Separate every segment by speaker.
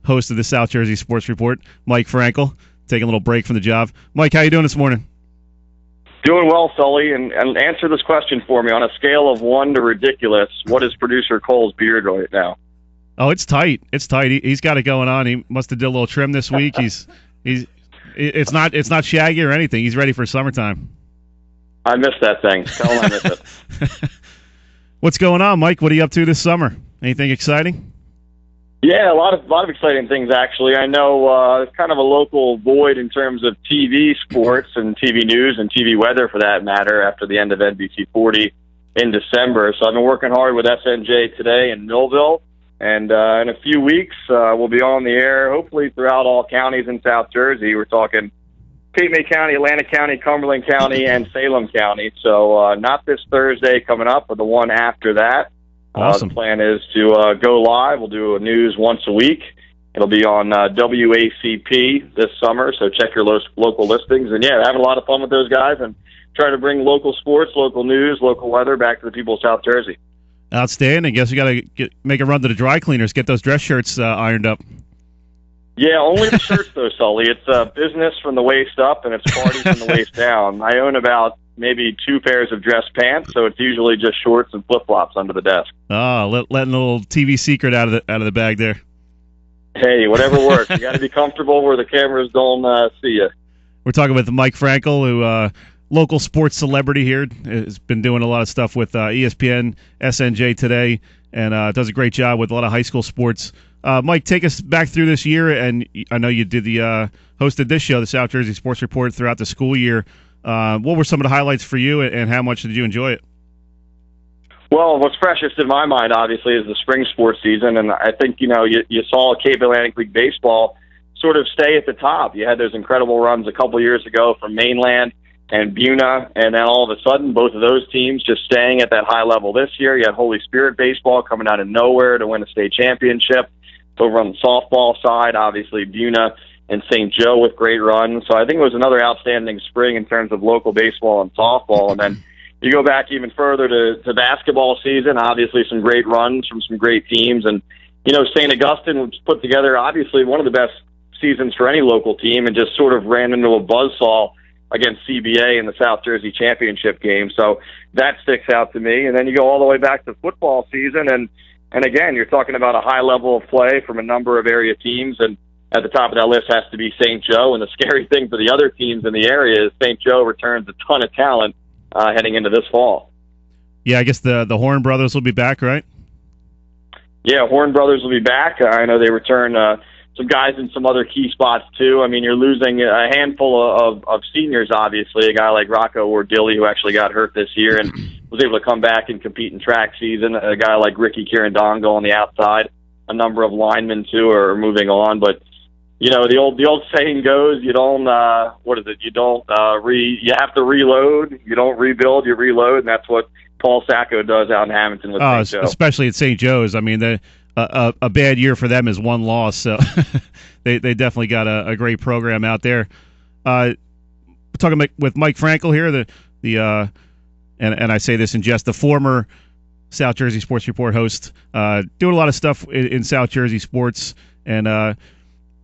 Speaker 1: host of the South Jersey Sports Report, Mike Frankel, taking a little break from the job. Mike, how you doing this morning?
Speaker 2: Doing well, Sully, and answer this question for me. On a scale of 1 to ridiculous, what is producer Cole's beard right now?
Speaker 1: Oh, it's tight. It's tight. He's got it going on. He must have did a little trim this week. It's not shaggy or anything. He's ready for summertime.
Speaker 2: I missed that thing. Tell him I missed it.
Speaker 1: What's going on, Mike? What are you up to this summer? Anything exciting?
Speaker 2: Yeah, a lot of exciting things, actually. I know it's kind of a local void in terms of TV sports and TV news and TV weather, for that matter, after the end of NBC 40 in December. So I've been working hard with SNJ Today in Millville, and in a few weeks we'll be on the air, hopefully throughout all counties in South Jersey. We're talking Cape May County, Atlantic County, Cumberland County, and Salem County. So not this Thursday coming up, but the one after that.
Speaker 1: Awesome.
Speaker 2: The plan is to go live. We'll do a news once a week. It'll be on WACP this summer, so check your local listings. And, yeah, having a lot of fun with those guys and trying to bring local sports, local news, local weather back to the people of South Jersey.
Speaker 1: Outstanding. Guess we got to make a run to the dry cleaners, get those dress shirts ironed up.
Speaker 2: Yeah, only the shirts, though, Sully. It's business from the waist up, and it's party from the waist down. I own about maybe 2 pairs of dress pants, so it's usually just shorts and flip-flops under the desk.
Speaker 1: Oh, letting a little TV secret out of the bag there.
Speaker 2: Hey, whatever works. You got to be comfortable where the cameras don't see you.
Speaker 1: We're talking with Mike Frankel, who local sports celebrity here, has been doing a lot of stuff with ESPN, SNJ Today, and does a great job with a lot of high school sports. Mike, take us back through this year, and I know you did the hosted this show, the South Jersey Sports Report, throughout the school year. What were some of the highlights for you, and how much did you enjoy it?
Speaker 2: Well, what's freshest in my mind, obviously, is the spring sports season, and I think, you saw Cape Atlantic League Baseball sort of stay at the top. You had those incredible runs a couple years ago from Mainland and Buna, and then all of a sudden, both of those teams just staying at that high level this year. You had Holy Spirit Baseball coming out of nowhere to win a state championship. Over on the softball side, obviously, Buna and St. Joe with great runs. So I think it was another outstanding spring in terms of local baseball and softball. And then you go back even further to basketball season, obviously some great runs from some great teams. And, St. Augustine put together, obviously, one of the best seasons for any local team and just sort of ran into a buzzsaw against CBA in the South Jersey Championship game. So that sticks out to me. And then you go all the way back to football season, and again, you're talking about a high level of play from a number of area teams, and at the top of that list has to be St. Joe. And the scary thing for the other teams in the area is St. Joe returns a ton of talent heading into this fall. Yeah,
Speaker 1: I guess the Horn brothers will be back, right?
Speaker 2: Yeah, Horn brothers will be back. I know they return some guys in some other key spots, too. I mean, you're losing a handful of seniors, obviously, a guy like Rocco Ordilli, who actually got hurt this year and was able to come back and compete in track season, a guy like Ricky Kirandongo on the outside. A number of linemen, too, are moving on. But, the old saying goes, you don't, you have to reload. You don't rebuild, you reload, and that's what Paul Sacco does out in Hamilton with St. Joe.
Speaker 1: Especially at St. Joe's. I mean, a bad year for them is one loss, so they definitely got a great program out there. We're talking with Mike Frankel here, and I say this in jest, the former South Jersey Sports Report host, doing a lot of stuff in South Jersey sports. And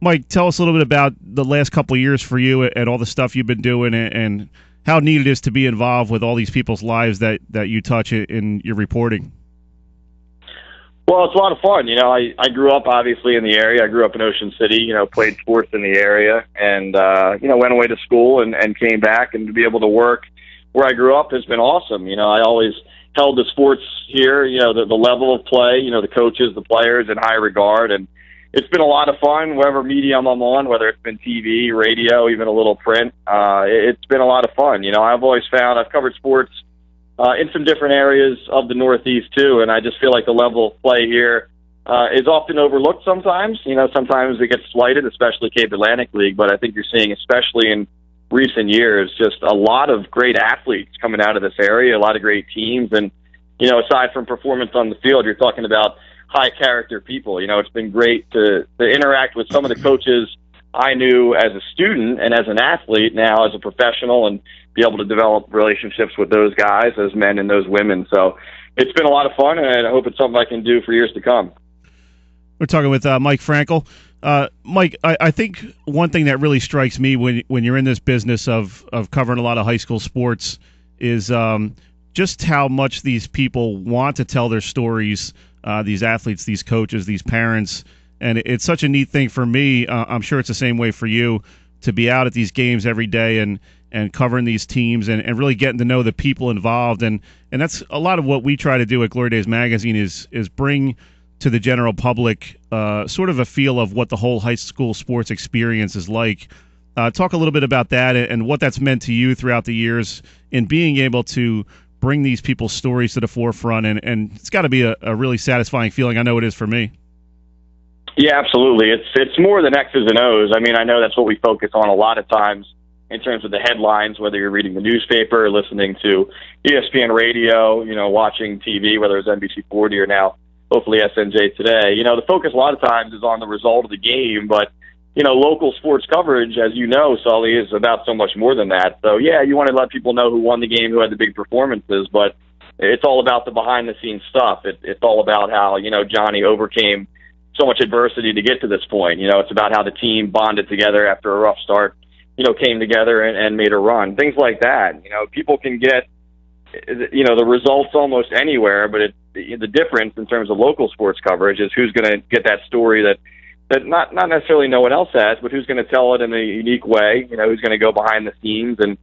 Speaker 1: Mike, tell us a little bit about the last couple of years for you and all the stuff you've been doing, and how neat it is to be involved with all these people's lives that you touch in your reporting.
Speaker 2: Well, it's a lot of fun. I grew up, obviously, in the area. I grew up in Ocean City, played sports in the area, and, went away to school and came back. And to be able to work where I grew up has been awesome. I always held the sports here, the level of play, the coaches, the players in high regard. And it's been a lot of fun, whatever medium I'm on, whether it's been TV, radio, even a little print. It's been a lot of fun. I've always found I've covered sports in some different areas of the Northeast, too, and I just feel like the level of play here is often overlooked sometimes. Sometimes it gets slighted, especially Cape Atlantic League, but I think you're seeing, especially in recent years, just a lot of great athletes coming out of this area, a lot of great teams, and, aside from performance on the field, you're talking about high-character people. It's been great to interact with some of the coaches I knew as a student and as an athlete, now as a professional, and be able to develop relationships with those guys, those men and those women. So it's been a lot of fun, and I hope it's something I can do for years to come.
Speaker 1: We're talking with Mike Frankel. Mike, I think one thing that really strikes me when you're in this business of covering a lot of high school sports is just how much these people want to tell their stories, these athletes, these coaches, these parents. And it's such a neat thing for me. I'm sure it's the same way for you to be out at these games every day and covering these teams and really getting to know the people involved. And that's a lot of what we try to do at Glory Days Magazine is bring to the general public sort of a feel of what the whole high school sports experience is like. Talk a little bit about that and what that's meant to you throughout the years in being able to bring these people's stories to the forefront. And it's got to be a really satisfying feeling. I know it is for me.
Speaker 2: Yeah, absolutely. It's more than X's and O's. I mean, I know that's what we focus on a lot of times in terms of the headlines, whether you're reading the newspaper, listening to ESPN radio, watching TV, whether it's NBC 40 or now hopefully SNJ Today. The focus a lot of times is on the result of the game, but local sports coverage, as you know, Sully, is about so much more than that. So, yeah, you want to let people know who won the game, who had the big performances, but it's all about the behind-the-scenes stuff. It's all about how, Johnny overcame so much adversity to get to this point. It's about how the team bonded together after a rough start, came together and made a run. Things like that. People can get, the results almost anywhere, but the difference in terms of local sports coverage is who's going to get that story that not necessarily no one else has, but who's going to tell it in a unique way, who's going to go behind the scenes and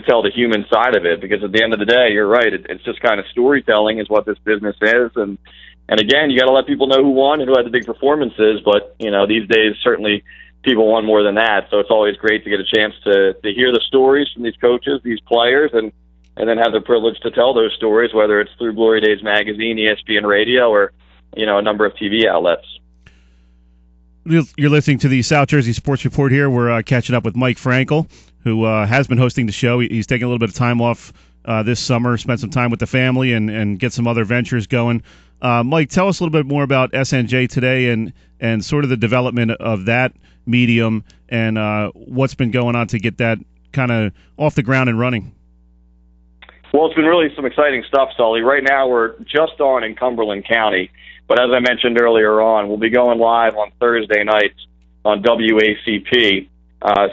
Speaker 2: tell the human side of it. Because at the end of the day, you're right, it's just kind of storytelling is what this business is. And again, you got to let people know who won and who had the big performances. But, these days, certainly people want more than that. So it's always great to get a chance to hear the stories from these coaches, these players, and then have the privilege to tell those stories, whether it's through Glory Days Magazine, ESPN Radio, or, a number of TV outlets.
Speaker 1: You're listening to the South Jersey Sports Report here. We're catching up with Mike Frankel, who has been hosting the show. He's taking a little bit of time off this summer, spent some time with the family, and get some other ventures going. Mike, tell us a little bit more about SNJ Today and sort of the development of that medium and what's been going on to get that kind of off the ground and running.
Speaker 2: Well, it's been really some exciting stuff, Sully. Right now we're just on in Cumberland County, but as I mentioned earlier on, we'll be going live on Thursday nights on WACP.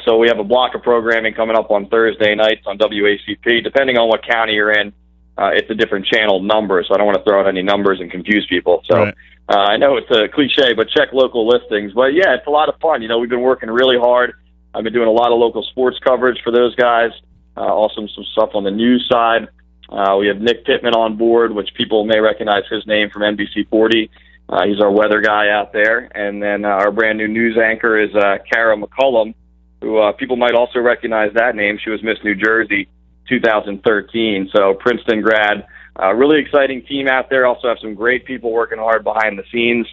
Speaker 2: So we have a block of programming coming up on Thursday nights on WACP. Depending on what county you're in, it's a different channel number, so I don't want to throw out any numbers and confuse people. So right. I know it's a cliche, but check local listings. But, yeah, it's a lot of fun. We've been working really hard. I've been doing a lot of local sports coverage for those guys, also some stuff on the news side. We have Nick Pittman on board, which people may recognize his name from NBC 40. He's our weather guy out there. And then our brand-new news anchor is Kara McCullum, who people might also recognize that name. She was Miss New Jersey 2013. So Princeton grad, really exciting team out there. Also have some great people working hard behind the scenes.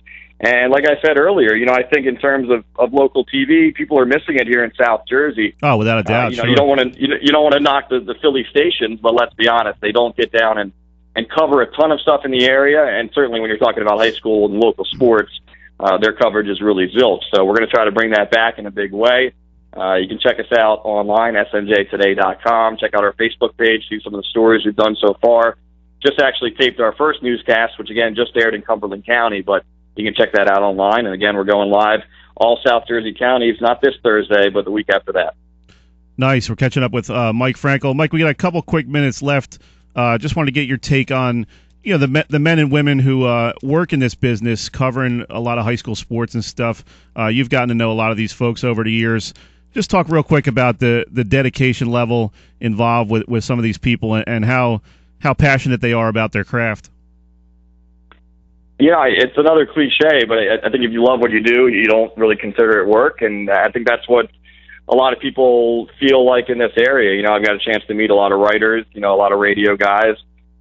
Speaker 2: And like I said earlier, I think in terms of local TV, people are missing it here in South Jersey.
Speaker 1: Oh, without a doubt.
Speaker 2: Sure. You don't want to knock the Philly stations, but let's be honest, they don't get down and cover a ton of stuff in the area. And certainly when you're talking about high school and local sports, their coverage is really zilch. So we're going to try to bring that back in a big way. You can check us out online, snjtoday.com. Check out our Facebook page, see some of the stories we've done so far. Just actually taped our first newscast, which, again, just aired in Cumberland County, but you can check that out online. And, again, we're going live all South Jersey counties, not this Thursday, but the week after that.
Speaker 1: Nice. We're catching up with Mike Frankel. Mike, we got a couple quick minutes left. Just wanted to get your take on the men and women who work in this business, covering a lot of high school sports and stuff. You've gotten to know a lot of these folks over the years. Just talk real quick about the dedication level involved with some of these people and how passionate they are about their craft. Yeah,
Speaker 2: it's another cliche, but I think if you love what you do, you don't really consider it work, and I think that's what a lot of people feel like in this area. I've got a chance to meet a lot of writers, a lot of radio guys,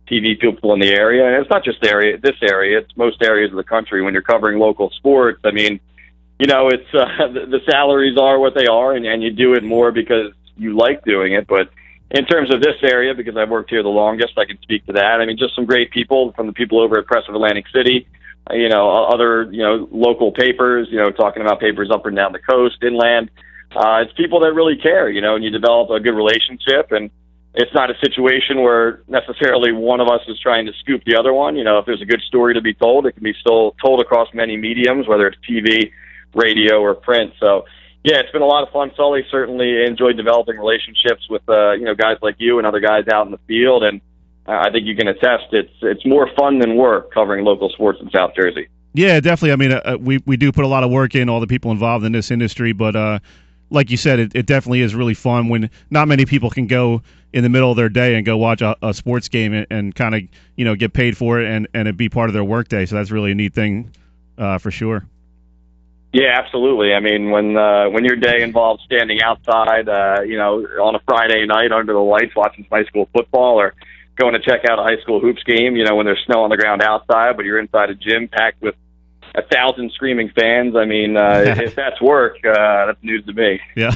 Speaker 2: TV people in the area, and it's not just this area, it's most areas of the country. When you're covering local sports, I mean, it's the salaries are what they are, and you do it more because you like doing it. But in terms of this area, because I've worked here the longest, I can speak to that. I mean, just some great people, from the people over at Press of Atlantic City, other, local papers, talking about papers up and down the coast, inland. It's people that really care, and you develop a good relationship. And it's not a situation where necessarily one of us is trying to scoop the other one. If there's a good story to be told, it can be still told across many mediums, whether it's TV radio or print. So, yeah, it's been a lot of fun, Sully. Certainly enjoyed developing relationships with guys like you and other guys out in the field, and I think you can attest it's more fun than work covering local sports in South Jersey.
Speaker 1: Yeah, definitely. I mean, we do put a lot of work in, all the people involved in this industry, but like you said, it definitely is really fun when not many people can go in the middle of their day and go watch a sports game and kind of get paid for it and it be part of their workday. So that's really a neat thing for sure.
Speaker 2: Yeah, absolutely. I mean, when your day involves standing outside, on a Friday night under the lights watching high school football, or going to check out a high school hoops game, when there's snow on the ground outside, but you're inside a gym packed with 1,000 screaming fans. I mean, if that's work, that's news to me.
Speaker 1: Yeah.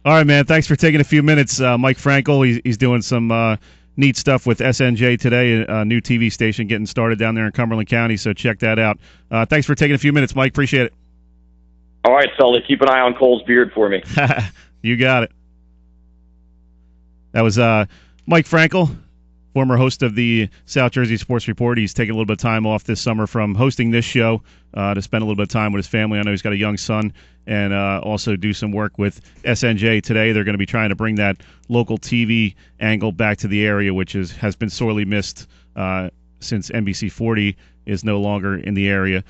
Speaker 1: All right, man. Thanks for taking a few minutes. Mike Frankel, he's doing some neat stuff with SNJ Today, a new TV station getting started down there in Cumberland County, so check that out. Thanks for taking a few minutes, Mike. Appreciate it.
Speaker 2: All right, Sully. Keep an eye on Cole's beard for me.
Speaker 1: You got it. That was Mike Frankel, former host of the South Jersey Sports Report. He's taking a little bit of time off this summer from hosting this show to spend a little bit of time with his family. I know he's got a young son, and also do some work with SNJ Today. They're going to be trying to bring that local TV angle back to the area, which has been sorely missed since NBC 40 is no longer in the area.